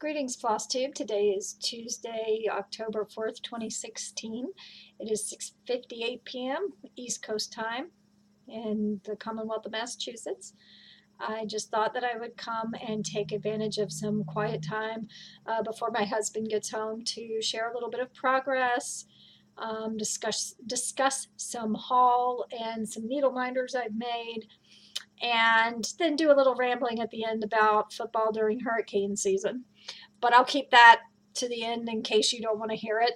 Greetings, Flosstube. Today is Tuesday, October 4th, 2016. It is 6:58 p.m. East Coast time in the Commonwealth of Massachusetts. I just thought that I would come and take advantage of some quiet time before my husband gets home to share a little bit of progress, discuss some haul and some needle minders I've made, and then do a little rambling at the end about football during hurricane season. But I'll keep that to the end in case you don't want to hear it,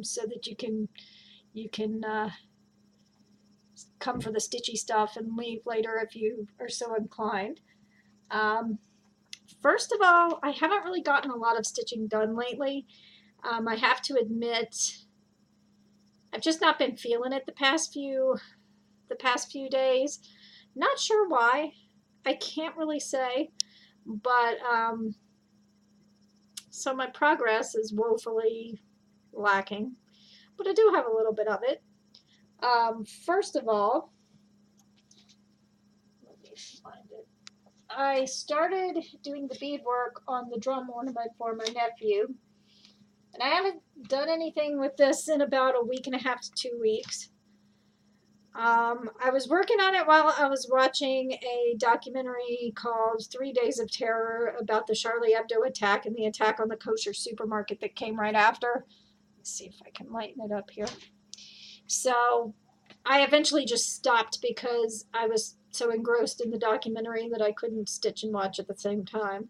so that you can come for the stitchy stuff and leave later if you are so inclined. First of all, I haven't really gotten a lot of stitching done lately. I have to admit, I've just not been feeling it the past few days. Not sure why. I can't really say, but so my progress is woefully lacking, but I do have a little bit of it. First of all, let me find it. I started doing the beadwork on the drum ornament for my nephew, and I haven't done anything with this in about a week and a half to 2 weeks. I was working on it while I was watching a documentary called 3 Days of Terror about the Charlie Hebdo attack and the attack on the kosher supermarket that came right after. Let's see if I can lighten it up here. So I eventually just stopped because I was so engrossed in the documentary that I couldn't stitch and watch at the same time.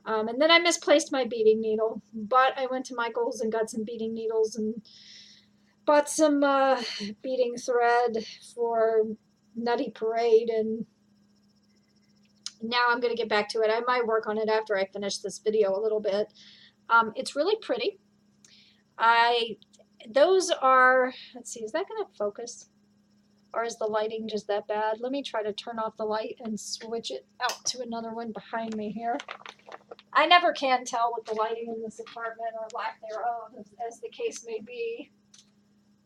And then I misplaced my beading needle, but I went to Michael's and got some beading needles and bought some beading thread for Nutty Parade, and now I'm going to get back to it. I might work on it after I finish this video a little bit. It's really pretty. Those are, let's see, is that going to focus? Or is the lighting just that bad? Let me try to turn off the light and switch it out to another one behind me here. I never can tell with the lighting in this apartment, or lack thereof, as the case may be,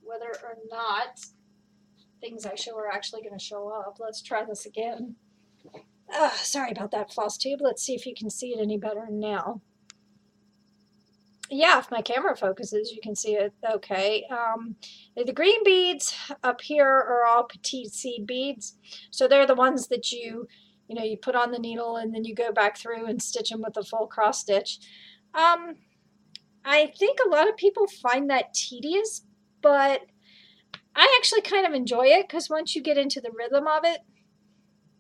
whether or not things I show are actually going to show up. Let's try this again. Sorry about that, Flosstube. Let's see if you can see it any better now. Yeah, if my camera focuses, you can see it okay. The green beads up here are all petite seed beads. So they're the ones that you put on the needle and then you go back through and stitch them with a full cross stitch. I think a lot of people find that tedious, but I actually kind of enjoy it because once you get into the rhythm of it,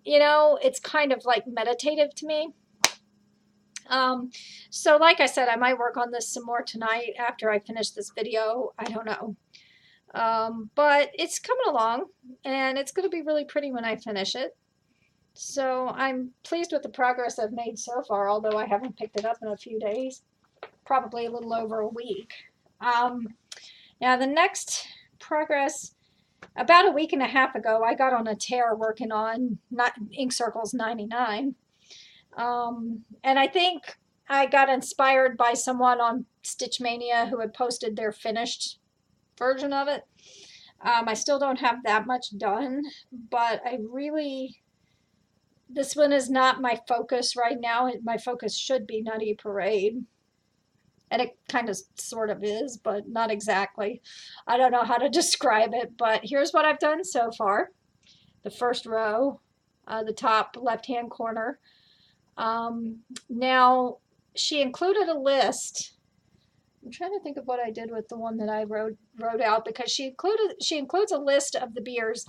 it's kind of like meditative to me. So like I said, I might work on this some more tonight after I finish this video. I don't know. But it's coming along, and it's going to be really pretty when I finish it. So I'm pleased with the progress I've made so far, although I haven't picked it up in a few days, probably a little over a week. Now the next progress, about a week and a half ago, I got on a tear working on Ink Circles 99. And I think I got inspired by someone on Stitch Mania who had posted their finished version of it. I still don't have that much done, but this one is not my focus right now. My focus should be Nutty Parade. And it kind of sort of is, but not exactly. I don't know how to describe it, but here's what I've done so far. The first row, the top left-hand corner. Now, she included a list. I'm trying to think of what I did with the one that I wrote out, because she includes a list of the beers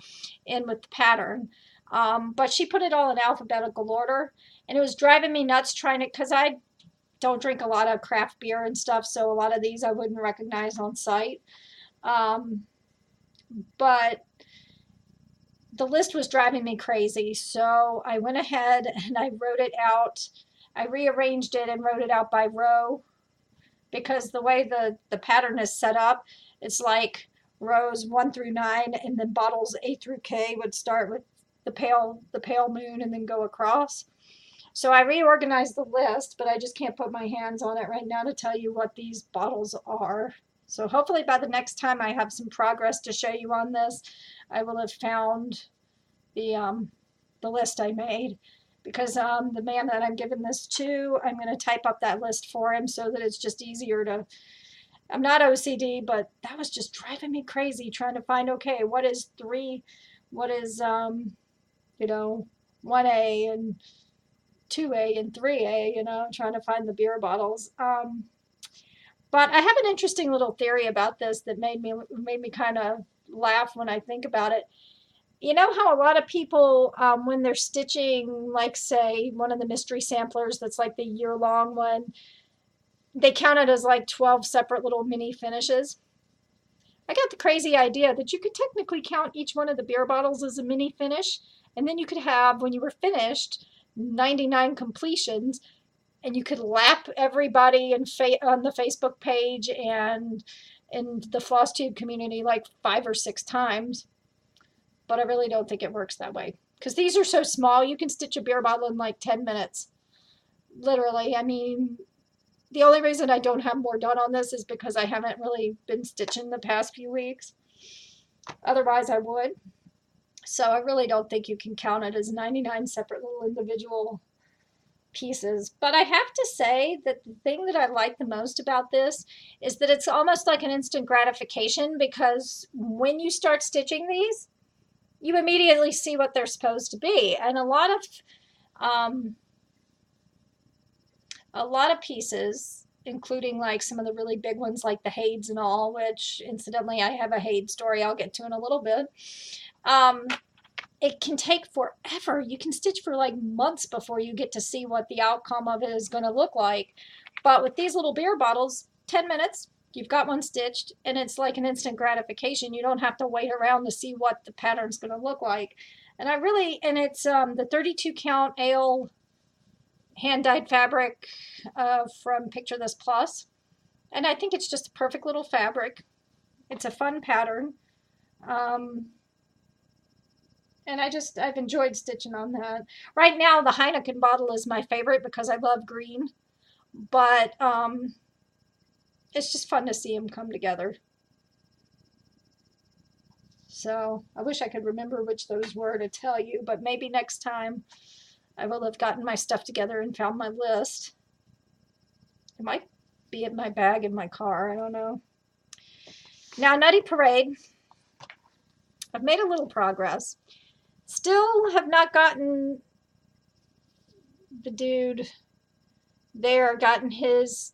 in with the pattern. But she put it all in alphabetical order, and it was driving me nuts trying to, because I don't drink a lot of craft beer and stuff, so a lot of these I wouldn't recognize on sight. But the list was driving me crazy, so I went ahead and I wrote it out. I rearranged it and wrote it out by row, because the way the pattern is set up, it's like rows 1 through 9, and then bottles A through K would start with the pale moon and then go across. So I reorganized the list, but I just can't put my hands on it right now to tell you what these bottles are. So hopefully by the next time I have some progress to show you on this, I will have found the list I made, because the man that I'm giving this to, I'm going to type up that list for him so that it's just easier to, I'm not OCD, but that was just driving me crazy trying to find, okay, what is 1A and 2A and 3A, trying to find the beer bottles. But I have an interesting little theory about this that made me kind of laugh when I think about it. You know how a lot of people, when they're stitching, like say one of the mystery samplers that's like the year-long one, they count it as like 12 separate little mini finishes. I got the crazy idea that you could technically count each one of the beer bottles as a mini finish, and then you could have, when you were finished, 99 completions, and you could lap everybody on the Facebook page and in the Flosstube community like 5 or 6 times. But I really don't think it works that way. Because these are so small, you can stitch a beer bottle in like 10 minutes. Literally, I mean, the only reason I don't have more done on this is because I haven't really been stitching the past few weeks. Otherwise, I would. So I really don't think you can count it as 99 separate little individual pieces. But I have to say that the thing that I like the most about this is that it's almost like an instant gratification, because when you start stitching these, you immediately see what they're supposed to be. And a lot of pieces, including like some of the really big ones like the Hades and all, which incidentally I have a Hades story I'll get to in a little bit. It can take forever. You can stitch for like months before you get to see what the outcome of it is going to look like. But with these little beer bottles, 10 minutes, you've got one stitched, and it's like an instant gratification. You don't have to wait around to see what the pattern's going to look like. And it's the 32 count ale hand-dyed fabric from Picture This Plus. And I think it's just a perfect little fabric. It's a fun pattern. And I've enjoyed stitching on that. Right now, the Heineken bottle is my favorite because I love green. But it's just fun to see them come together. So I wish I could remember which those were to tell you, but maybe next time I will have gotten my stuff together and found my list. It might be in my bag in my car. I don't know. Now, Nutty Parade. I've made a little progress. Still have not gotten the dude there, gotten his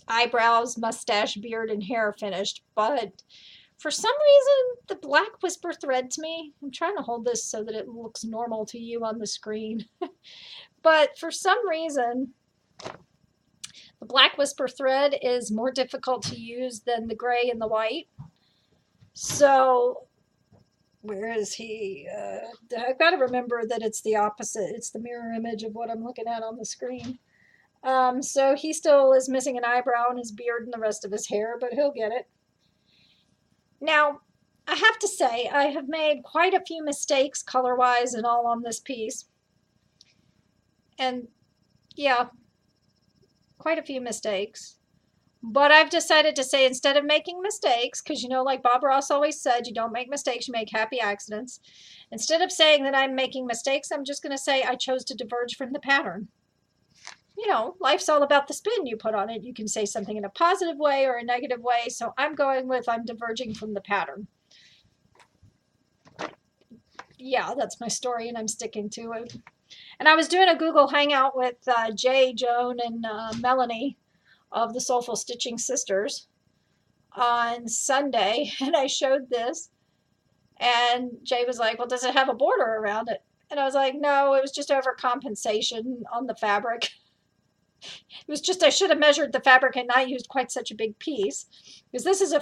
eyebrows, mustache, beard, and hair finished, but for some reason the black whisper thread to me, I'm trying to hold this so that it looks normal to you on the screen, but for some reason the black whisper thread is more difficult to use than the gray and the white. So where is he? I've got to remember that it's the opposite. It's the mirror image of what I'm looking at on the screen. So he still is missing an eyebrow and his beard and the rest of his hair, but he'll get it. Now, I have to say, I have made quite a few mistakes color-wise and all on this piece. And yeah, quite a few mistakes. But I've decided to say, instead of making mistakes, because like Bob Ross always said, you don't make mistakes, you make happy accidents. Instead of saying that I'm making mistakes, I'm just going to say I chose to diverge from the pattern. Life's all about the spin you put on it. You can say something in a positive way or a negative way. So I'm going with I'm diverging from the pattern. Yeah, that's my story and I'm sticking to it. And I was doing a Google Hangout with Jay, Joan, and Melanie of the Soulful Stitching Sisters on Sunday, and I showed this, and Jay was like, well, does it have a border around it? And I was like, no, it was just overcompensation on the fabric. It was just I should have measured the fabric and not used quite such a big piece, because this is a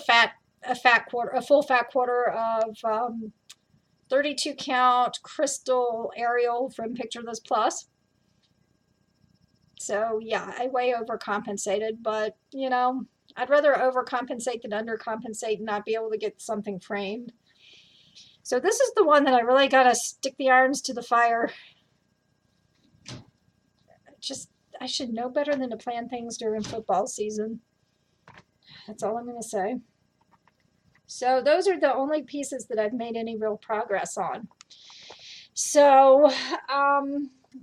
full fat quarter of 32 count crystal Ariel from Picture This Plus. So yeah, I way overcompensated, but I'd rather overcompensate than undercompensate and not be able to get something framed. So this is the one that I really got to stick the irons to the fire. I should know better than to plan things during football season. That's all I'm going to say. So those are the only pieces that I've made any real progress on. So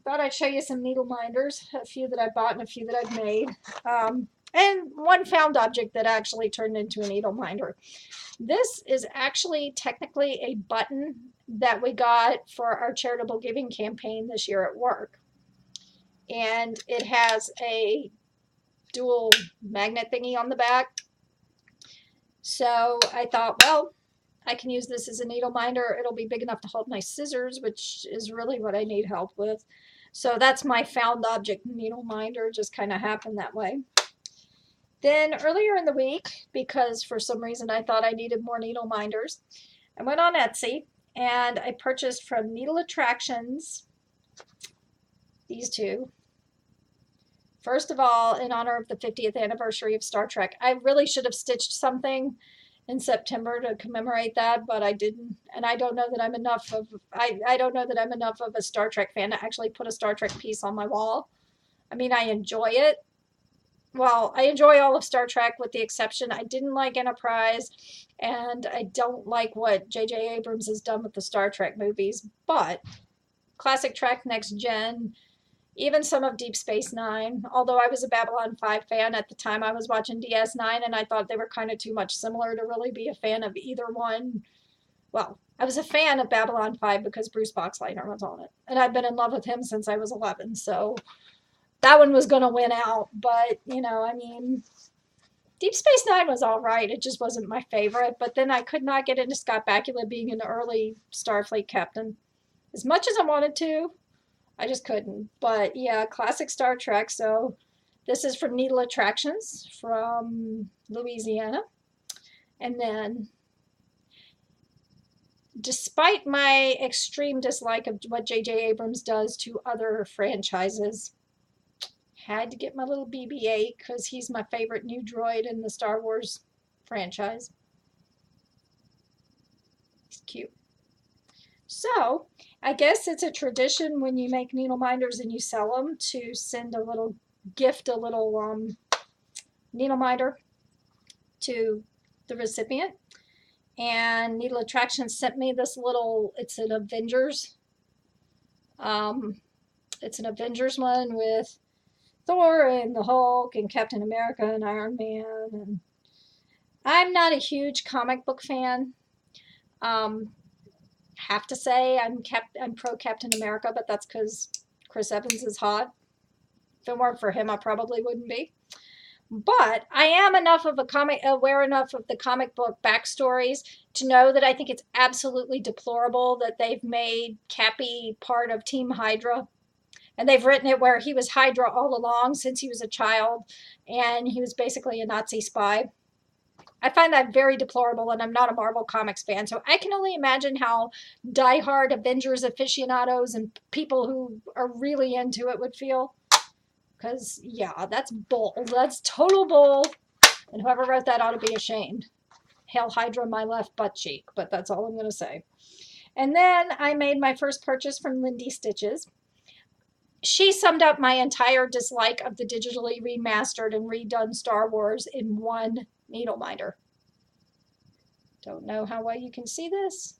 thought I'd show you some needle minders, a few that I bought and a few that I've made. And one found object that actually turned into a needle minder. This is actually technically a button that we got for our charitable giving campaign this year at work. And it has a dual magnet thingy on the back. So I thought, well, I can use this as a needle minder. It'll be big enough to hold my scissors, which is really what I need help with. So that's my found object needle minder. Just kind of happened that way. Then earlier in the week, because for some reason I thought I needed more needle minders, I went on Etsy and I purchased from Needle Attractions these two. First of all, in honor of the 50th anniversary of Star Trek, I really should have stitched something in September to commemorate that, but I didn't. And I don't know that I'm enough of I don't know that I'm enough of a Star Trek fan to actually put a Star Trek piece on my wall. I mean, I enjoy it. Well, I enjoy all of Star Trek with the exception I didn't like Enterprise, and I don't like what J.J. Abrams has done with the Star Trek movies, but classic Trek, Next Gen, even some of Deep Space Nine, although I was a Babylon 5 fan at the time I was watching DS9, and I thought they were kind of too much similar to really be a fan of either one. Well, I was a fan of Babylon 5 because Bruce Boxleitner was on it, and I've been in love with him since I was 11, so that one was going to win out. But, you know, I mean, Deep Space Nine was all right. It just wasn't my favorite. But then I could not get into Scott Bakula being an early Starfleet captain. As much as I wanted to, I just couldn't. But yeah, classic Star Trek. So this is from Needle Attractions from Louisiana. And then, despite my extreme dislike of what J.J. Abrams does to other franchises, had to get my little BB-8 because he's my favorite new droid in the Star Wars franchise. He's cute. So, I guess it's a tradition when you make needle minders and you sell them to send a little gift, a little needle minder to the recipient. And Needle Attractions sent me this little, it's an Avengers. It's an Avengers one with Thor and the Hulk and Captain America and Iron Man. And I'm not a huge comic book fan. Have to say I'm pro Captain America, but that's because Chris Evans is hot. If it weren't for him, I probably wouldn't be. But I am aware enough of the comic book backstories to know that I think it's absolutely deplorable that they've made Cappy part of Team Hydra. And they've written it where he was Hydra all along since he was a child, and he was basically a Nazi spy. I find that very deplorable, and I'm not a Marvel Comics fan, so I can only imagine how diehard Avengers aficionados and people who are really into it would feel. Because, yeah, that's bull. That's total bull, and whoever wrote that ought to be ashamed. Hail Hydra, my left butt cheek, but that's all I'm going to say. And then I made my first purchase from Lindy Stitches. She summed up my entire dislike of the digitally remastered and redone Star Wars in one needle minder. Don't know how well you can see this.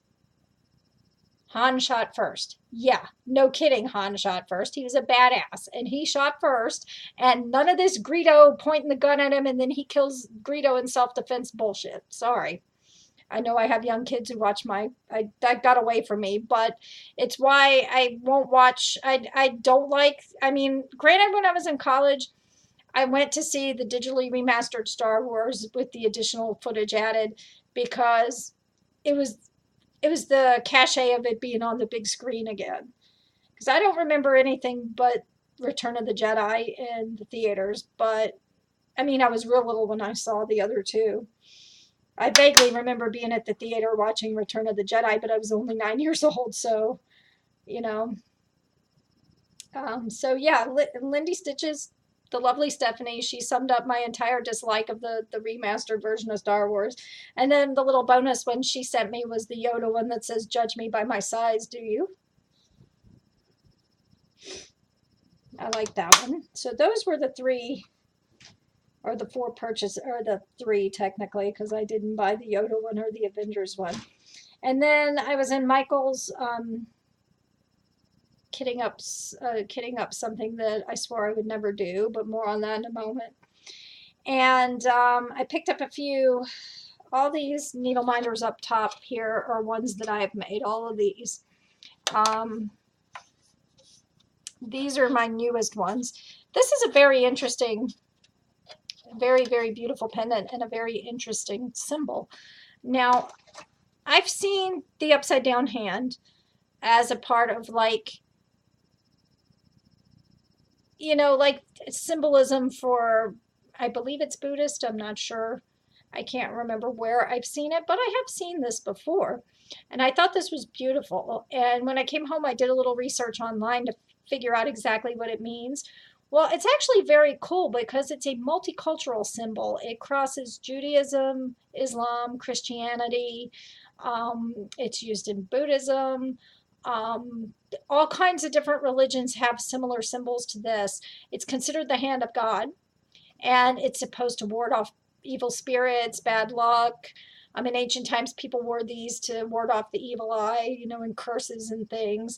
Han shot first. Yeah, no kidding, Han shot first. He was a badass, and he shot first, and none of this Greedo pointing the gun at him and then he kills Greedo in self-defense bullshit. Sorry. I know I have young kids who watch that got away from me, but it's why I won't watch, I don't like, I mean, granted, when I was in college, I went to see the digitally remastered Star Wars with the additional footage added because it was the cachet of it being on the big screen again. Because I don't remember anything but Return of the Jedi in the theaters, but, I mean, I was real little when I saw the other two. I vaguely remember being at the theater watching Return of the Jedi, but I was only 9 years old, so, you know. So, yeah, Lindy Stitches, the lovely Stephanie, she summed up my entire dislike of the remastered version of Star Wars. And then the little bonus one she sent me was the Yoda one that says, "Judge me by my size, do you?" I like that one. So those were the three, or the four purchases, or the three technically, because I didn't buy the Yoda one or the Avengers one. And then I was in Michael's kidding up something that I swore I would never do, but more on that in a moment. And I picked up a few. All these needle minders up top here are ones that I have made. All of these. These are my newest ones. This is a very interesting, very, very beautiful pendant and a very interesting symbol. Now, I've seen the upside down hand as a part of, like, you know, like symbolism for, I believe it's Buddhist, I'm not sure. I can't remember where I've seen it, but I have seen this before. And I thought this was beautiful. And when I came home, I did a little research online to figure out exactly what it means. Well, it's actually very cool because it's a multicultural symbol. It crosses Judaism, Islam, Christianity. It's used in Buddhism. All kinds of different religions have similar symbols to this. It's considered the hand of God, and it's supposed to ward off evil spirits, bad luck. In ancient times, people wore these to ward off the evil eye, you know, and curses and things.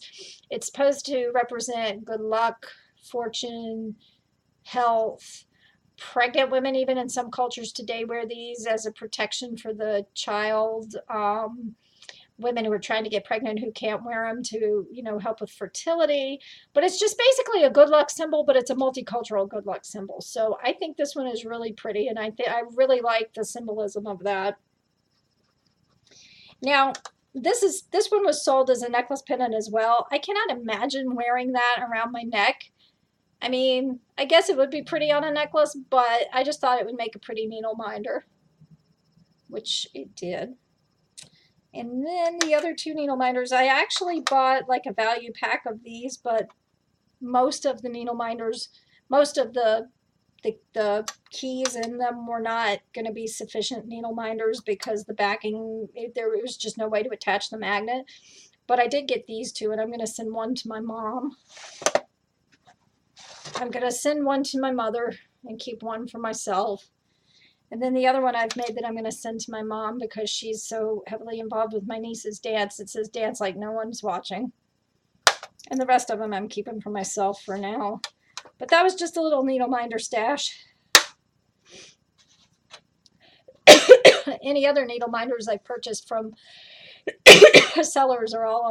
It's supposed to represent good luck, fortune, health. Pregnant women, even in some cultures today, wear these as a protection for the child. Women who are trying to get pregnant who can't wear them to, you know, help with fertility. But it's just basically a good luck symbol, but it's a multicultural good luck symbol. So I think this one is really pretty, and I really like the symbolism of that. Now, this one was sold as a necklace pendant as well. I cannot imagine wearing that around my neck. I mean, I guess it would be pretty on a necklace, but I just thought it would make a pretty needle minder, which it did. And then the other two needle minders, I actually bought like a value pack of these, but most of the needle minders, most of the keys in them were not going to be sufficient needle minders because the backing, there was just no way to attach the magnet. But I did get these two, and I'm going to send one to my mom. I'm going to send one to my mother and keep one for myself. And then the other one I've made that I'm going to send to my mom because she's so heavily involved with my niece's dance. It says dance like no one's watching. And the rest of them I'm keeping for myself for now. But that was just a little needle minder stash. Any other needle minders I purchased from sellers are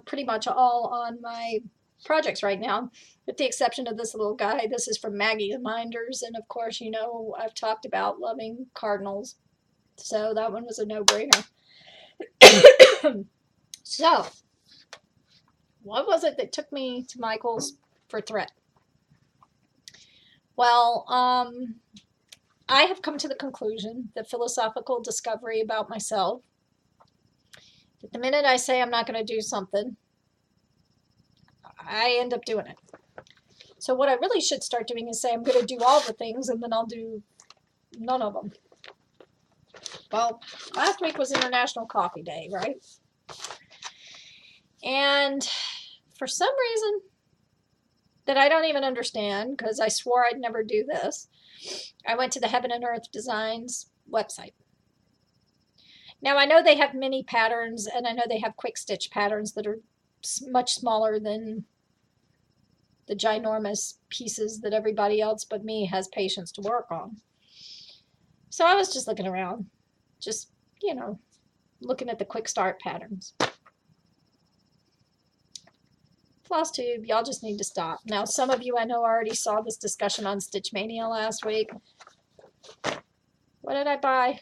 pretty much all on my projects right now, with the exception of this little guy. This is from Maggie's Minders, and of course, you know, I've talked about loving cardinals, so that one was a no-brainer. So, what was it that took me to Michael's for thread? Well, I have come to the conclusion, the philosophical discovery about myself, that the minute I say I'm not going to do something, I end up doing it. So what I really should start doing is say I'm going to do all the things, and then I'll do none of them. Well, last week was International Coffee Day, right? And for some reason that I don't even understand, because I swore I'd never do this, I went to the Heaven and Earth Designs website. Now, I know they have mini patterns, and I know they have quick stitch patterns that are much smaller than the ginormous pieces that everybody else but me has patience to work on. So I was just looking around, just, you know, looking at the quick start patterns. Flosstube, y'all just need to stop. Now, some of you I know already saw this discussion on Stitch Mania last week. What did I buy?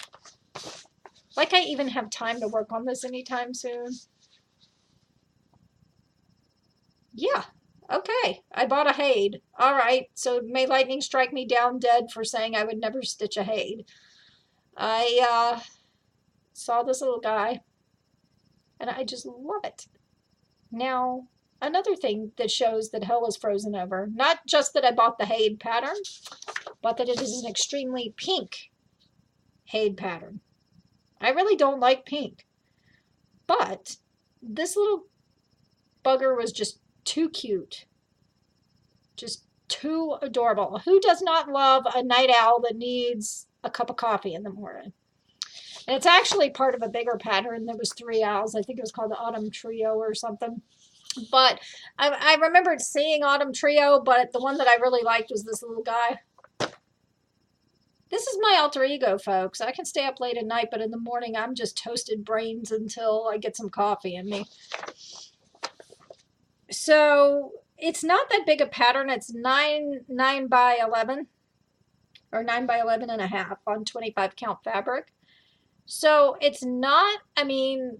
Like I even have time to work on this anytime soon. Yeah, okay. I bought a Hade. All right, so may lightning strike me down dead for saying I would never stitch a Hade. I saw this little guy, and I just love it. Now, another thing that shows that hell is frozen over, not just that I bought the Hade pattern, but that it is an extremely pink Hade pattern. I really don't like pink, but this little bugger was just too cute, just too adorable. Who does not love a night owl that needs a cup of coffee in the morning? And it's actually part of a bigger pattern. There was 3 owls. I think it was called the Autumn Trio or something. But I remembered seeing Autumn Trio, but the one that I really liked was this little guy. This is my alter ego, folks. I can stay up late at night, but in the morning I'm just toasted brains until I get some coffee in me. So it's not that big a pattern. It's 9 by 11 or 9 by 11 and a half on 25 count fabric. So it's not, I mean,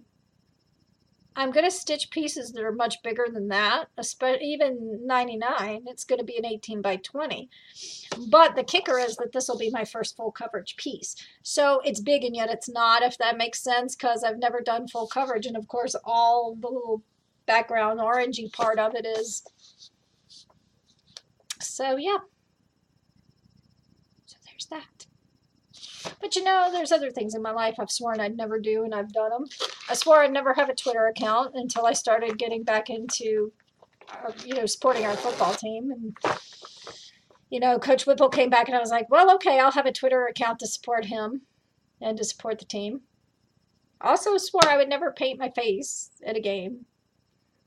I'm going to stitch pieces that are much bigger than that, even 99. It's going to be an 18 by 20. But the kicker is that this will be my first full coverage piece. So it's big and yet it's not, if that makes sense, because I've never done full coverage. And of course, all the little background orangey part of it is. So yeah. So there's that. But you know, there's other things in my life I've sworn I'd never do, and I've done them. I swore I'd never have a Twitter account until I started getting back into, supporting our football team. And, Coach Whipple came back, and I was like, well, okay, I'll have a Twitter account to support him and to support the team. I also swore I would never paint my face at a game.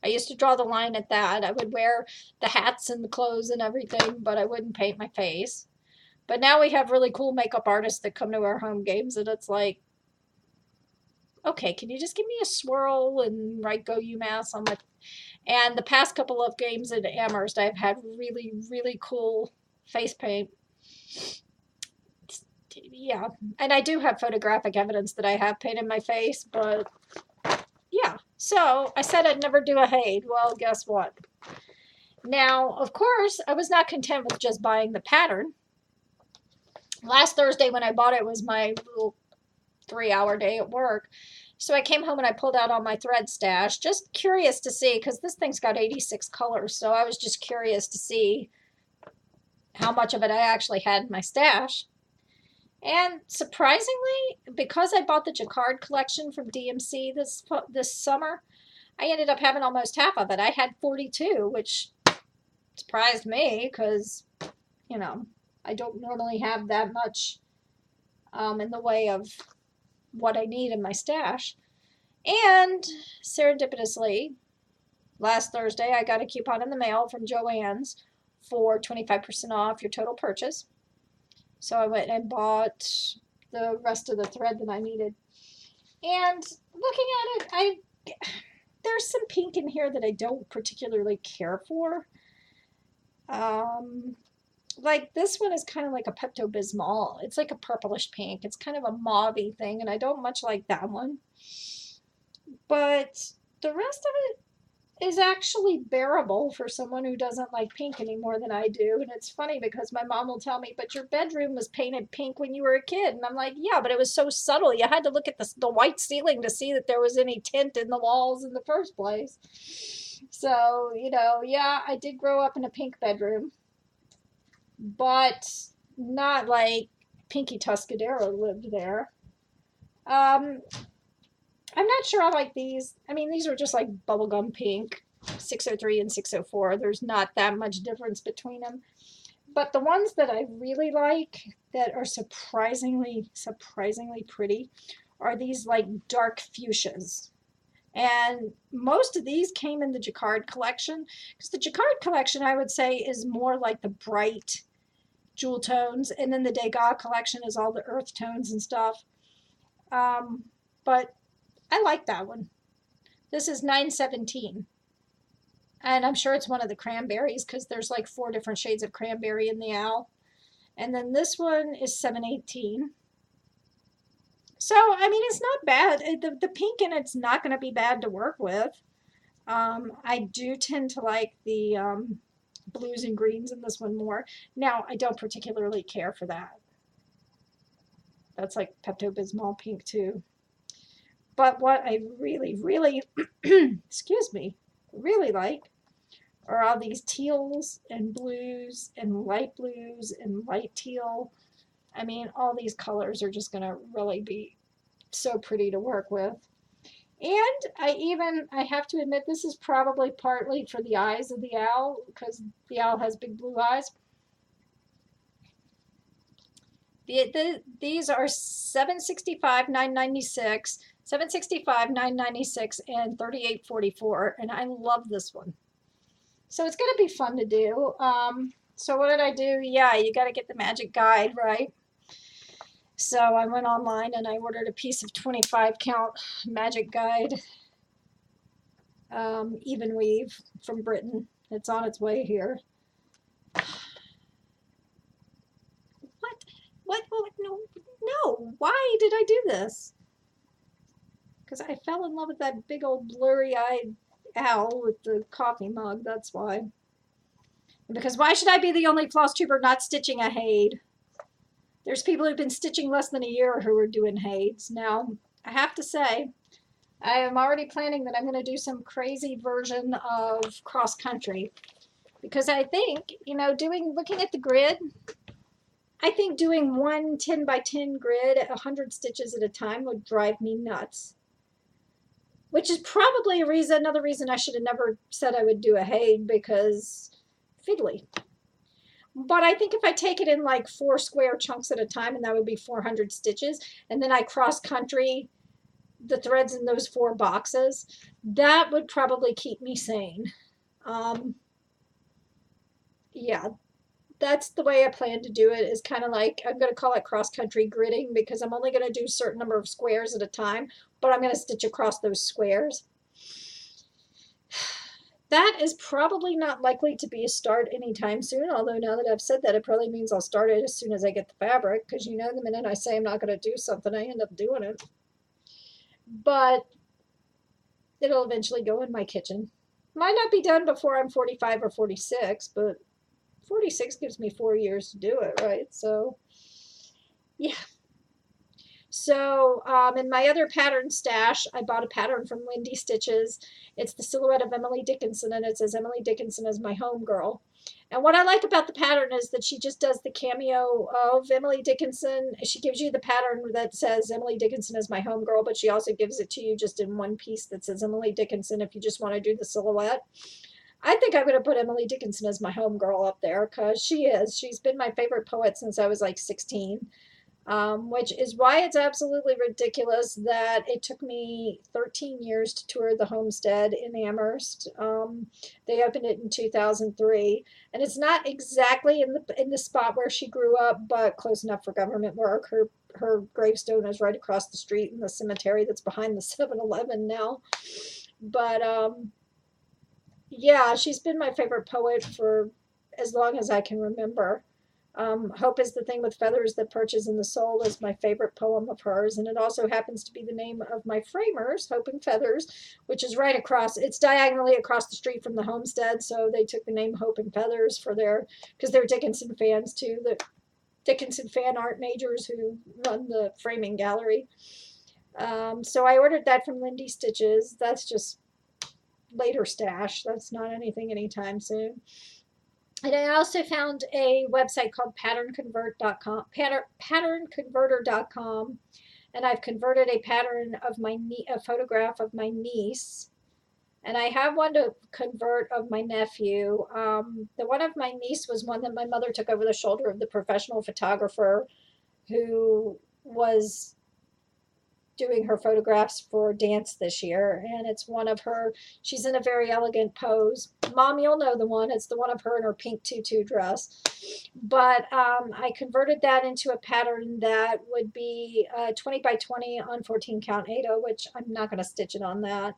I used to draw the line at that. I would wear the hats and the clothes and everything, but I wouldn't paint my face. But now we have really cool makeup artists that come to our home games, and it's like, okay, can you just give me a swirl and write "Go UMass" on my? And the past couple of games at Amherst, I've had really, really cool face paint. Yeah, and I do have photographic evidence that I have painted my face, but yeah. So I said I'd never do a Haid. Well, guess what? Now, of course, I was not content with just buying the pattern. Last Thursday when I bought it was my little 3-hour day at work. So I came home and I pulled out all my thread stash, just curious to see, because this thing's got 86 colors. So I was just curious to see how much of it I actually had in my stash. And surprisingly, because I bought the Jacquard collection from DMC this summer, I ended up having almost half of it. I had 42, which surprised me because, I don't normally have that much in the way of what I need in my stash. And serendipitously, last Thursday, I got a coupon in the mail from Joanne's for 25% off your total purchase. So I went and bought the rest of the thread that I needed. And looking at it, there's some pink in here that I don't particularly care for. Like this one is kind of like a Pepto-Bismol. It's like a purplish pink. It's kind of a mauve-y thing, and I don't much like that one. But the rest of it is actually bearable for someone who doesn't like pink any more than I do. And it's funny because my mom will tell me, but your bedroom was painted pink when you were a kid. And I'm like, yeah, but it was so subtle. You had to look at the white ceiling to see that there was any tint in the walls in the first place. So, yeah, I did grow up in a pink bedroom, but not like Pinky Tuscadero lived there. I'm not sure I like these. I mean, these are just like bubblegum pink, 603 and 604. There's not that much difference between them. But the ones that I really like that are surprisingly pretty are these like dark fuchsias. And most of these came in the Jacquard collection, because the Jacquard collection, I would say, is more like the bright jewel tones. And then the Degas collection is all the earth tones and stuff. But I like that one. This is 917. And I'm sure it's one of the cranberries because there's like 4 different shades of cranberry in the owl. And then this one is 718. So, I mean, it's not bad. The pink in it's not going to be bad to work with. I do tend to like the blues and greens in this one more. Now, I don't particularly care for that. That's like Pepto-Bismol pink too. But what I really, really, excuse me, really like are all these teals and blues and light teal. I mean, all these colors are just going to really be so pretty to work with. And I have to admit, this is probably partly for the eyes of the owl, because the owl has big blue eyes. These are $765, $996. $765, $996, and $38.44, and I love this one. So it's gonna be fun to do. So what did I do? Yeah, you got to get the magic guide, right? So I went online and I ordered a piece of 25 count magic guide, even weave from Britain. It's on its way here. What? No. Why did I do this? Because I fell in love with that big old blurry-eyed owl with the coffee mug. That's why. Because why should I be the only floss tuber not stitching a Haid? There's people who've been stitching less than a year who are doing Haids. Now, I have to say, I am already planning that I'm going to do some crazy version of cross country. Because I think, looking at the grid, I think doing one 10 by 10 grid at 100 stitches at a time would drive me nuts. Which is probably another reason I should have never said I would do a Haid, because fiddly. But I think if I take it in like 4 square chunks at a time, and that would be 400 stitches, and then I cross country the threads in those 4 boxes, that would probably keep me sane. Yeah, that's the way I plan to do it, is kind of like, I'm going to call it cross-country gridding, because I'm only going to do a certain number of squares at a time, but I'm going to stitch across those squares. That is probably not likely to be a start anytime soon, although now that I've said that, it probably means I'll start it as soon as I get the fabric, because the minute I say I'm not going to do something, I end up doing it. But it'll eventually go in my kitchen. Might not be done before I'm 45 or 46, but 46 gives me 4 years to do it, right? So, yeah. So, in my other pattern stash, I bought a pattern from Lindy Stitches. It's the silhouette of Emily Dickinson, and it says Emily Dickinson is my homegirl. And what I like about the pattern is that she just does the cameo of Emily Dickinson. She gives you the pattern that says Emily Dickinson is my homegirl, but she also gives it to you just in one piece that says Emily Dickinson if you just want to do the silhouette. I think I'm going to put Emily Dickinson as my homegirl up there, because she is. She's been my favorite poet since I was like 16. Which is why it's absolutely ridiculous that it took me 13 years to tour the homestead in Amherst. They opened it in 2003, and it's not exactly in the spot where she grew up, but close enough for government work. Her gravestone is right across the street in the cemetery that's behind the 7-Eleven now. But yeah, she's been my favorite poet for as long as I can remember. Hope is the thing with feathers that perches in the soul is my favorite poem of hers, and it also happens to be the name of my framers, Hope and Feathers, which is right across, it's diagonally across the street from the homestead, so they took the name Hope and Feathers because they're Dickinson fans too, the Dickinson fan art majors who run the framing gallery. So I ordered that from Lindy Stitches. That's just later stash. That's not anything anytime soon. And I also found a website called patternconverter.com, and I've converted a pattern of a photograph of my niece, and I have one to convert of my nephew. The one of my niece was one that my mother took over the shoulder of the professional photographer who was doing her photographs for dance this year, and it's one of her, she's in a very elegant pose. Mom, you'll know the one, it's the one of her in her pink tutu dress. But I converted that into a pattern that would be 20 by 20 on 14 count Aida, which I'm not going to stitch it on that.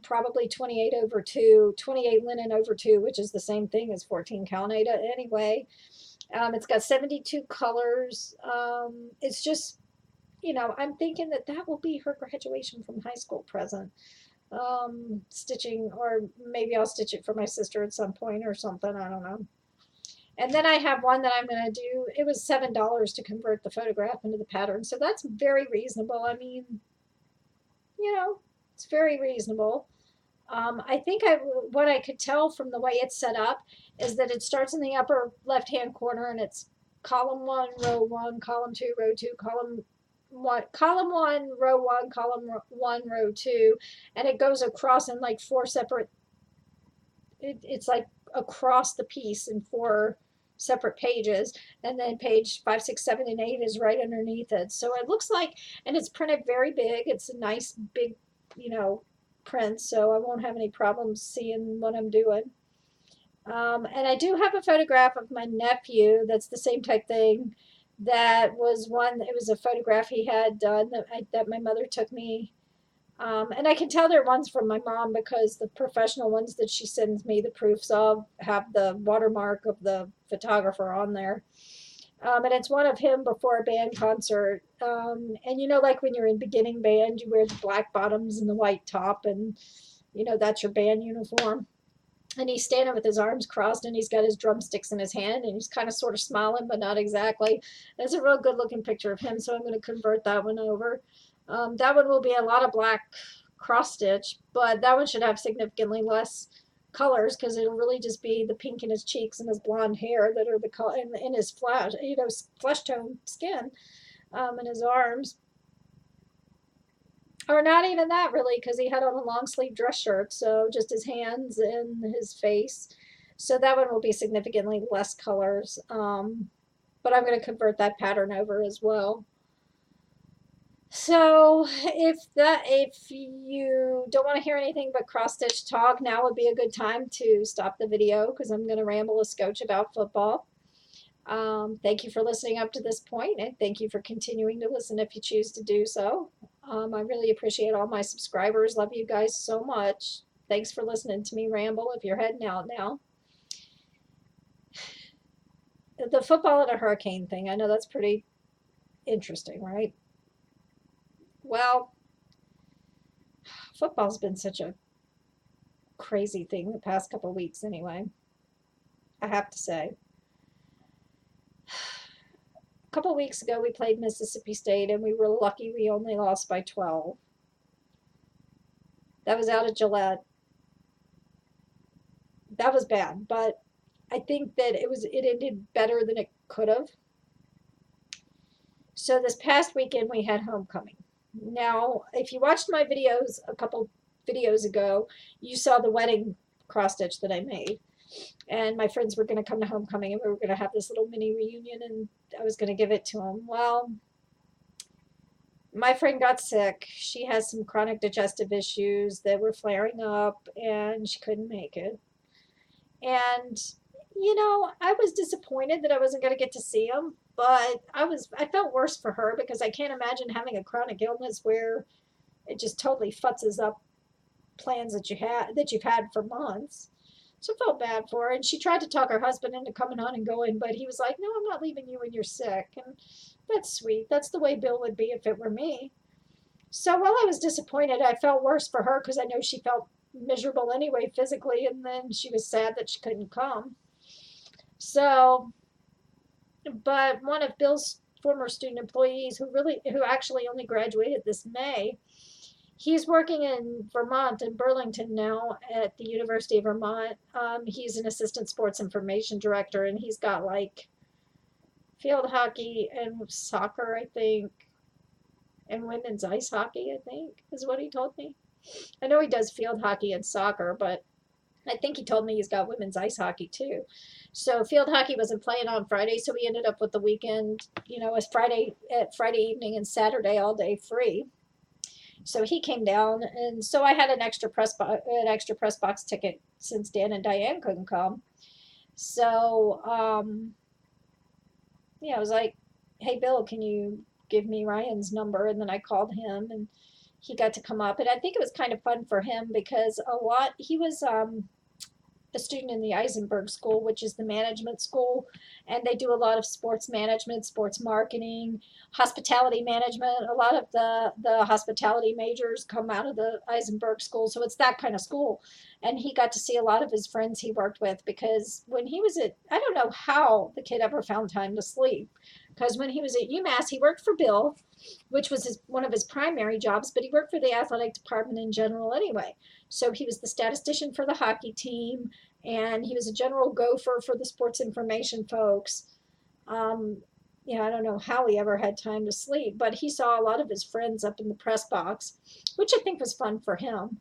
Probably 28 over 2, 28 linen over 2, which is the same thing as 14 count Aida anyway. It's got 72 colors. It's just, I'm thinking that will be her graduation from high school present. Stitching, or maybe I'll stitch it for my sister at some point or something. I don't know. And then I have one that I'm going to do. It was $7 to convert the photograph into the pattern. So that's very reasonable. I mean, it's very reasonable. I think what I could tell from the way it's set up is that it starts in the upper left-hand corner, and it's column 1, row 1, column 2, row 2, column 1, row 1, column 1, row 2, and it goes across in like 4 separate, it's like across the piece in 4 separate pages, and then page 5, 6, 7, and 8 is right underneath it. So it looks like, and it's printed very big. It's a nice big, print, so I won't have any problems seeing what I'm doing. And I do have a photograph of my nephew that's the same type thing. That was one, it was a photograph he had done that my mother took me. And I can tell they're ones from my mom because the professional ones that she sends me the proofs of have the watermark of the photographer on there. And it's one of him before a band concert. And like when you're in beginning band, you wear the black bottoms and the white top, and that's your band uniform. And he's standing with his arms crossed, and he's got his drumsticks in his hand, and he's kind of sort of smiling, but not exactly. It's a real good looking picture of him, so I'm going to convert that one over. That one will be a lot of black cross stitch, but that one should have significantly less colors because it'll really just be the pink in his cheeks and his blonde hair that are the color in his flesh tone skin, and his arms. Or not even that really, because he had on a long sleeve dress shirt, so just his hands and his face. So that one will be significantly less colors, but I'm going to convert that pattern over as well. So if you don't want to hear anything but cross stitch talk, now would be a good time to stop the video because I'm going to ramble a scotch about football. Thank you for listening up to this point, and thank you for continuing to listen if you choose to do so. I really appreciate all my subscribers. Love you guys so much. Thanks for listening to me ramble if you're heading out now. The football and a hurricane thing, I know that's pretty interesting, right? Well, football's been such a crazy thing the past couple of weeks anyway, I have to say. A couple of weeks ago we played Mississippi State, and we were lucky we only lost by 12. That was out of Gillette. That was bad, but I think that it ended better than it could have. So this past weekend we had homecoming. Now, if you watched my videos a couple videos ago, you saw the wedding cross stitch that I made. And my friends were going to come to homecoming, and we were going to have this little mini reunion, and I was going to give it to them. Well, my friend got sick. She has some chronic digestive issues that were flaring up, and she couldn't make it. And, I was disappointed that I wasn't going to get to see him, but I felt worse for her because I can't imagine having a chronic illness where it just totally futzes up plans that you've had for months. So I felt bad for her, and she tried to talk her husband into coming on and going, but he was like, no, I'm not leaving you when you're sick. And that's sweet. That's the way Bill would be if it were me. So while I was disappointed, I felt worse for her because I know she felt miserable anyway physically, and then she was sad that she couldn't come. So, but one of Bill's former student employees who actually only graduated this May, he's working in Vermont, in Burlington now at the University of Vermont. He's an assistant sports information director, and he's got like field hockey and soccer, I think, and women's ice hockey, I think, is what he told me. I know he does field hockey and soccer, but I think he told me he's got women's ice hockey too. So field hockey wasn't playing on Friday, so we ended up with the weekend, as Friday evening and Saturday all day free. So he came down, and so I had an extra press box ticket since Dan and Diane couldn't come. So I was like, hey Bill, can you give me Ryan's number? And then I called him, and he got to come up. And I think it was kind of fun for him because he was a student in the Eisenberg School, which is the management school, and they do a lot of sports management, sports marketing, hospitality management. A lot of the hospitality majors come out of the Eisenberg School, so it's that kind of school. And he got to see a lot of his friends he worked with because when he was I don't know how the kid ever found time to sleep, because when he was at UMass, he worked for Bill, which was one of his primary jobs, but he worked for the athletic department in general anyway. So he was the statistician for the hockey team, and he was a general gopher for the sports information folks. I don't know how he ever had time to sleep, but he saw a lot of his friends up in the press box, which I think was fun for him.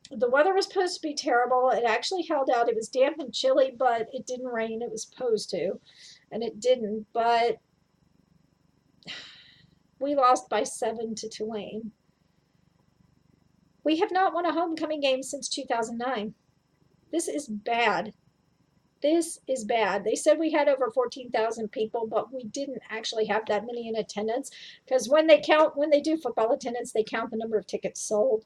The weather was supposed to be terrible. It actually held out. It was damp and chilly, but it didn't rain. It was supposed to, and it didn't. But we lost by 7 to Tulane. We have not won a homecoming game since 2009. This is bad. This is bad. They said we had over 14,000 people, but we didn't actually have that many in attendance because when they do football attendance, they count the number of tickets sold.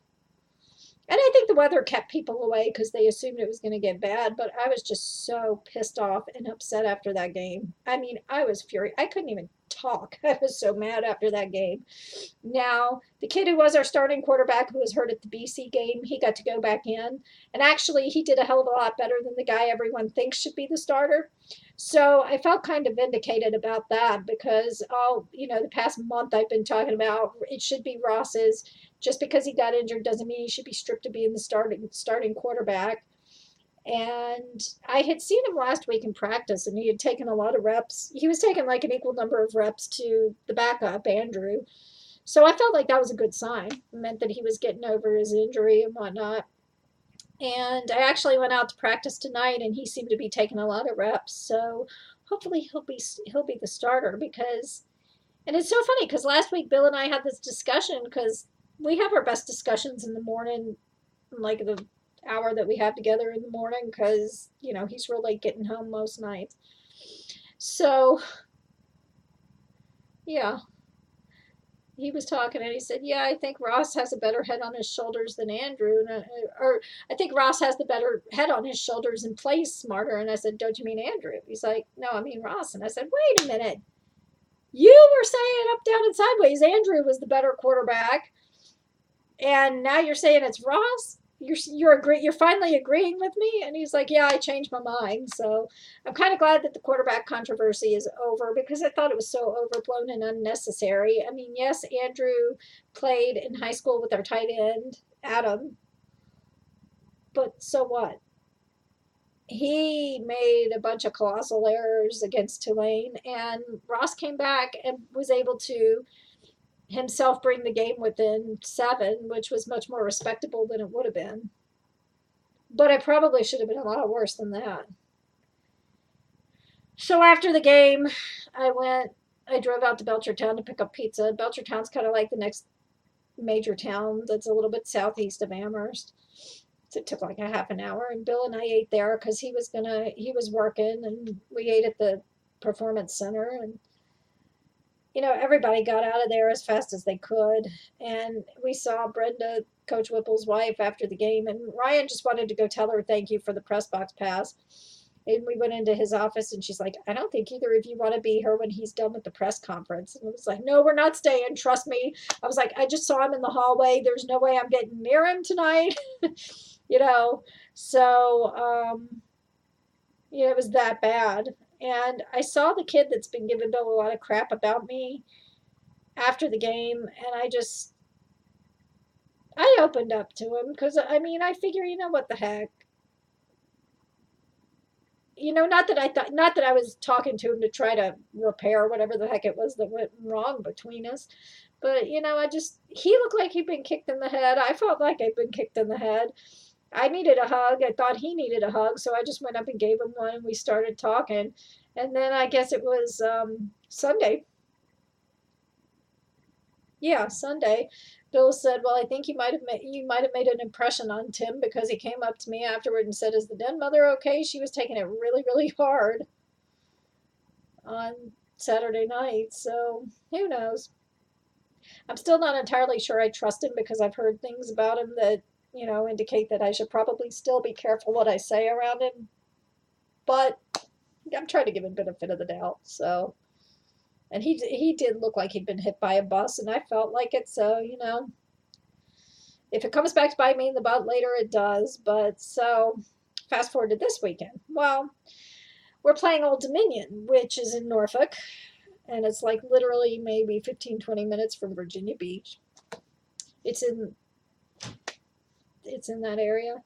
And I think the weather kept people away because they assumed it was going to get bad. But I was just so pissed off and upset after that game. I mean, I was furious. I couldn't even talk. I was so mad after that game. Now, the kid who was our starting quarterback who was hurt at the BC game, he got to go back in. And actually, he did a hell of a lot better than the guy everyone thinks should be the starter. So I felt kind of vindicated about that because, the past month I've been talking about it should be Ross's. Just because he got injured doesn't mean he should be stripped of being the starting quarterback. And I had seen him last week in practice, and he had taken a lot of reps. He was taking like an equal number of reps to the backup, Andrew. So I felt like that was a good sign. It meant that he was getting over his injury and whatnot. And I actually went out to practice tonight, and he seemed to be taking a lot of reps. So hopefully he'll be the starter because. And it's so funny because last week Bill and I had this discussion because we have our best discussions in the morning, like the hour that we have together in the morning, because he's real late getting home most nights. So yeah, he was talking and he said, "Yeah, I think Ross has a better head on his shoulders than Andrew, or I think Ross has the better head on his shoulders and plays smarter." And I said, "Don't you mean Andrew?" He's like, "No, I mean Ross." And I said, "Wait a minute, you were saying up, down, and sideways Andrew was the better quarterback. And now you're saying it's Ross? You're finally agreeing with me?" And he's like, "Yeah, I changed my mind." So I'm kind of glad that the quarterback controversy is over because I thought it was so overblown and unnecessary. I mean, yes, Andrew played in high school with our tight end, Adam, but so what? He made a bunch of colossal errors against Tulane, and Ross came back and was able to himself bring the game within 7, which was much more respectable than it would have been. But I probably should have been a lot worse than that. So after the game, I drove out to Belchertown to pick up pizza. Belchertown's kind of like the next major town that's a little bit southeast of Amherst. So it took like a half an hour, and Bill and I ate there because he was working, and we ate at the Performance Center, and everybody got out of there as fast as they could. And we saw Brenda, Coach Whipple's wife, after the game. And Ryan just wanted to go tell her thank you for the press box pass. And we went into his office, and she's like, "I don't think either of you want to be here when he's done with the press conference." And I was like, "No, we're not staying. Trust me." I was like, "I just saw him in the hallway. There's no way I'm getting near him tonight." So, it was that bad. And I saw the kid that's been giving Bill a lot of crap about me after the game, and I opened up to him because I figure, what the heck. Not that I was talking to him to try to repair whatever the heck it was that went wrong between us. But, he looked like he'd been kicked in the head. I felt like I'd been kicked in the head. I needed a hug. I thought he needed a hug, so I just went up and gave him one, and we started talking. And then I guess it was Sunday. Yeah, Sunday. Bill said, "Well, I think you might have made an impression on Tim because he came up to me afterward and said, 'Is the den mother okay?' She was taking it really, really hard on Saturday night." So who knows? I'm still not entirely sure I trust him because I've heard things about him that indicate that I should probably still be careful what I say around him. But I'm trying to give him benefit of the doubt. So, and he did look like he'd been hit by a bus, and I felt like it. So, if it comes back to bite me in the butt later, it does. But so, fast forward to this weekend. Well, we're playing Old Dominion, which is in Norfolk, and it's like literally maybe 15-20 minutes from Virginia Beach. It's in that area.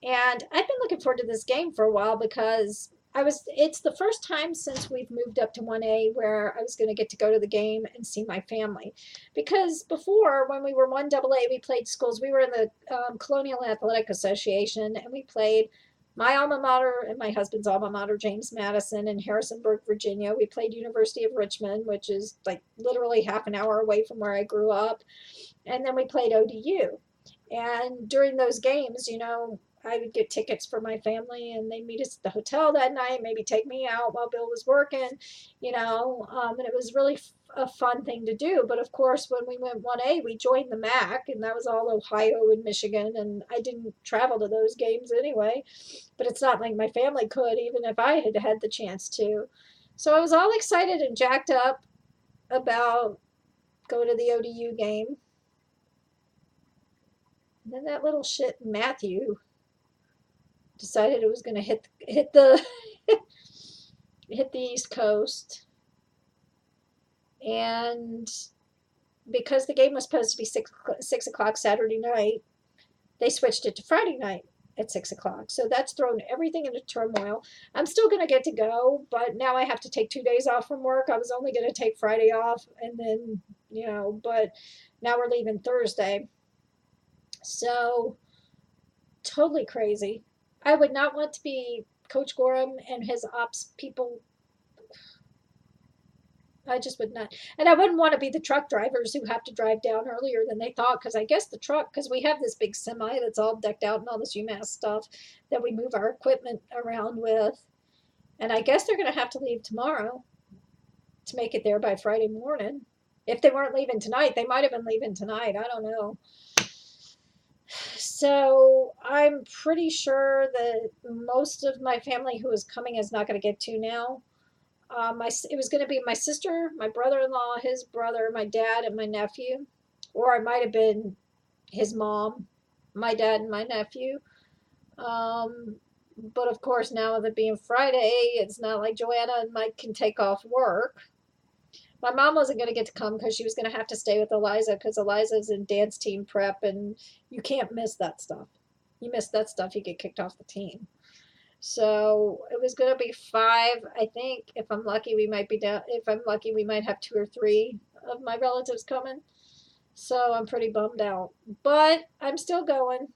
And I've been looking forward to this game for a while because it's the first time since we've moved up to 1A where I was going to get to go to the game and see my family. Because before, when we were 1AA, we played schools. We were in the Colonial Athletic Association, and we played my alma mater and my husband's alma mater, James Madison, in Harrisonburg, Virginia. We played University of Richmond, which is like literally half an hour away from where I grew up. And then we played ODU. And during those games, I would get tickets for my family and they'd meet us at the hotel that night, maybe take me out while Bill was working, and it was really a fun thing to do. But of course, when we went 1A, we joined the MAC, and that was all Ohio and Michigan, and I didn't travel to those games anyway, but it's not like my family could, even if I had had the chance to. So I was all excited and jacked up about going to the ODU game. And then that little shit Matthew decided it was going to hit the hit the East Coast, and because the game was supposed to be 6 o'clock Saturday night, they switched it to Friday night at 6 o'clock. So that's thrown everything into turmoil. I'm still going to get to go, but now I have to take 2 days off from work. I was only going to take Friday off, and then but now we're leaving Thursday. So totally crazy. I would not want to be Coach Gorham and his ops people. I just would not. And I wouldn't want to be the truck drivers who have to drive down earlier than they thought, because I guess because we have this big semi that's all decked out and all this UMass stuff that we move our equipment around with. And I guess they're going to have to leave tomorrow to make it there by Friday morning. If they weren't leaving tonight, they might have been leaving tonight. I don't know. So I'm pretty sure that most of my family who is coming is not going to get to now. It was going to be my sister, my brother-in-law, his brother, my dad, and my nephew. Or I might have been his mom, my dad, and my nephew. But of course, now with it being Friday, it's not like Joanna and Mike can take off work. My mom wasn't going to get to come because she was going to have to stay with Eliza, because Eliza's in dance team prep, and you can't miss that stuff. You miss that stuff, you get kicked off the team. So it was going to be 5. I think if I'm lucky, we might be down. If I'm lucky, we might have 2 or 3 of my relatives coming. So I'm pretty bummed out, but I'm still going.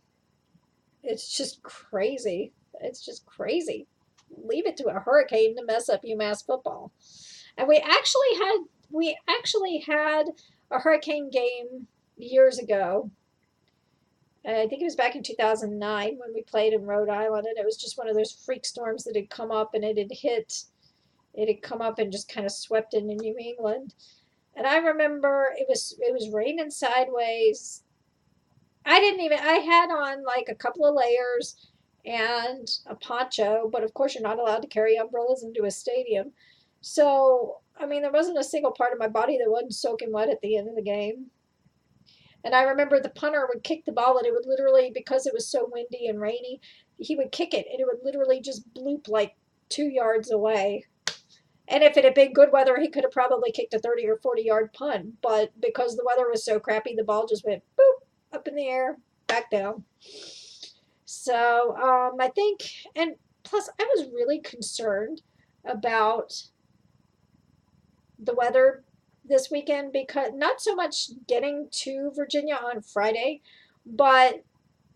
It's just crazy. It's just crazy. Leave it to a hurricane to mess up UMass football. And we actually had a hurricane game years ago. I think it was back in 2009 when we played in Rhode Island, and it was just one of those freak storms that had come up, and it had come up and just kind of swept into New England. And I remember it was raining sideways. I had on like a couple of layers and a poncho, but of course you're not allowed to carry umbrellas into a stadium. So, I mean, there wasn't a single part of my body that wasn't soaking wet at the end of the game. And I remember the punter would kick the ball, and it would literally, because it was so windy and rainy, he would kick it, and it would literally just bloop like 2 yards away. And if it had been good weather, he could have probably kicked a 30 or 40-yard punt. But because the weather was so crappy, the ball just went boop, up in the air, back down. So I think, and plus I was really concerned about the weather this weekend, because not so much getting to Virginia on Friday, but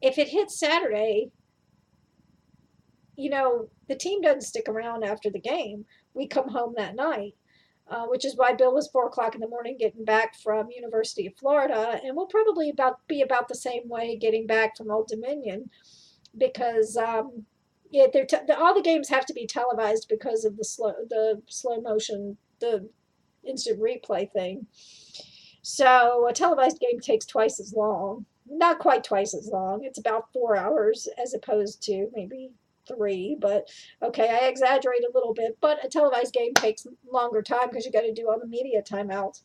if it hits Saturday, the team doesn't stick around after the game. We come home that night, which is why Bill was 4 o'clock in the morning getting back from University of Florida, and we'll probably be about the same way getting back from Old Dominion, because all the games have to be televised because of the slow motion, the instant replay thing. So a televised game takes twice as long. Not quite twice as long. It's about 4 hours as opposed to maybe 3, but okay, I exaggerate a little bit, but a televised game takes longer time because you got to do all the media timeouts.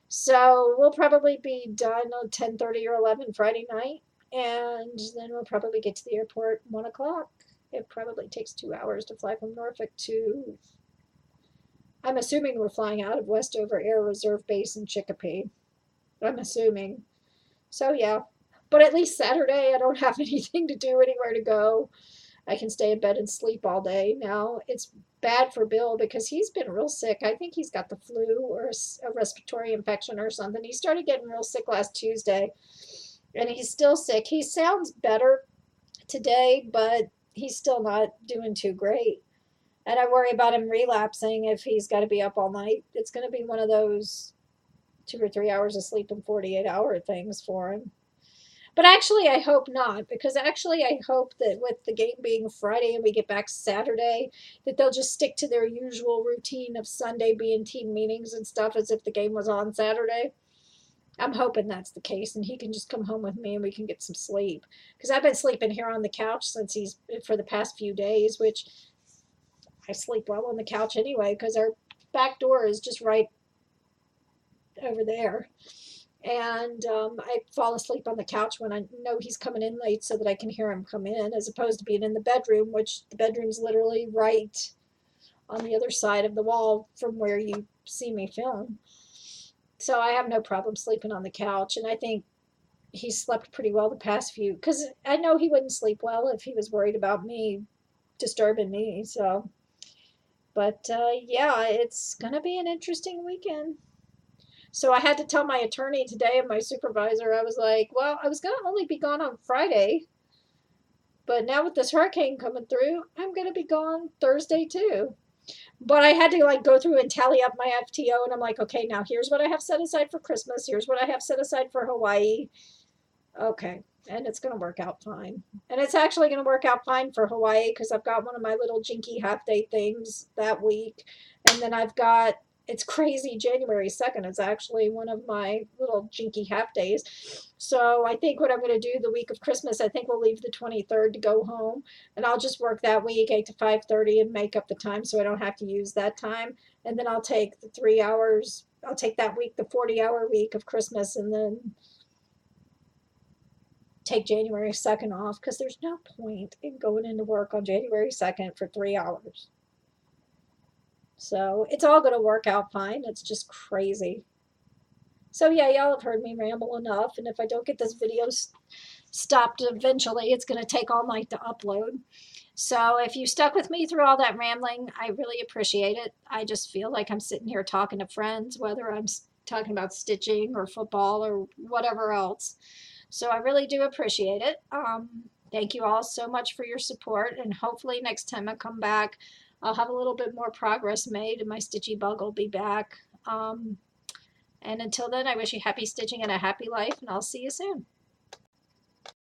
So we'll probably be done on 10:30 or 11 Friday night, and then we'll probably get to the airport 1 o'clock. It probably takes 2 hours to fly from Norfolk to, I'm assuming we're flying out of Westover Air Reserve Base in Chicopee. I'm assuming. So yeah, but at least Saturday I don't have anything to do, anywhere to go. I can stay in bed and sleep all day. Now it's bad for Bill because he's been real sick. I think he's got the flu or a respiratory infection or something. He started getting real sick last Tuesday, and he's still sick. He sounds better today, but he's still not doing too great. And I worry about him relapsing if he's got to be up all night. It's going to be one of those 2 or 3 hours of sleep in 48-hour things for him. But actually, I hope not, because actually, I hope that with the game being Friday and we get back Saturday, that they'll just stick to their usual routine of Sunday being team meetings and stuff as if the game was on Saturday. I'm hoping that's the case, and he can just come home with me and we can get some sleep. Because I've been sleeping here on the couch for the past few days, which I sleep well on the couch anyway, because our back door is just right over there. And I fall asleep on the couch when I know he's coming in late so that I can hear him come in, as opposed to being in the bedroom, which the bedroom's literally right on the other side of the wall from where you see me film. So I have no problem sleeping on the couch, and I think he's slept pretty well the past few, because I know he wouldn't sleep well if he was worried about me disturbing me. So, but yeah, it's gonna be an interesting weekend. So I had to tell my attorney today and my supervisor, I was like, well, I was going to only be gone on Friday, but now with this hurricane coming through, I'm going to be gone Thursday too. But I had to like go through and tally up my FTO, and I'm like, okay, now here's what I have set aside for Christmas. Here's what I have set aside for Hawaii. Okay. And it's going to work out fine. And it's actually going to work out fine for Hawaii because I've got one of my little jinky half day things that week. And then I've got, it's crazy, January 2nd is actually one of my little jinky half days. So I think what I'm going to do the week of Christmas, I think we'll leave the 23rd to go home. And I'll just work that week 8 to 5:30 and make up the time so I don't have to use that time. And then I'll take the 3 hours, I'll take that week, the 40-hour week of Christmas, and then take January 2nd off, because there's no point in going into work on January 2nd for 3 hours. So it's all going to work out fine. It's just crazy. So yeah, y'all have heard me ramble enough, and if I don't get this video stopped eventually, it's going to take all night to upload. So if you stuck with me through all that rambling, I really appreciate it. I just feel like I'm sitting here talking to friends, whether I'm talking about stitching or football or whatever else. So I really do appreciate it. Thank you all so much for your support, and hopefully next time I come back, I'll have a little bit more progress made and my stitchy bug will be back. And until then, I wish you happy stitching and a happy life, and I'll see you soon.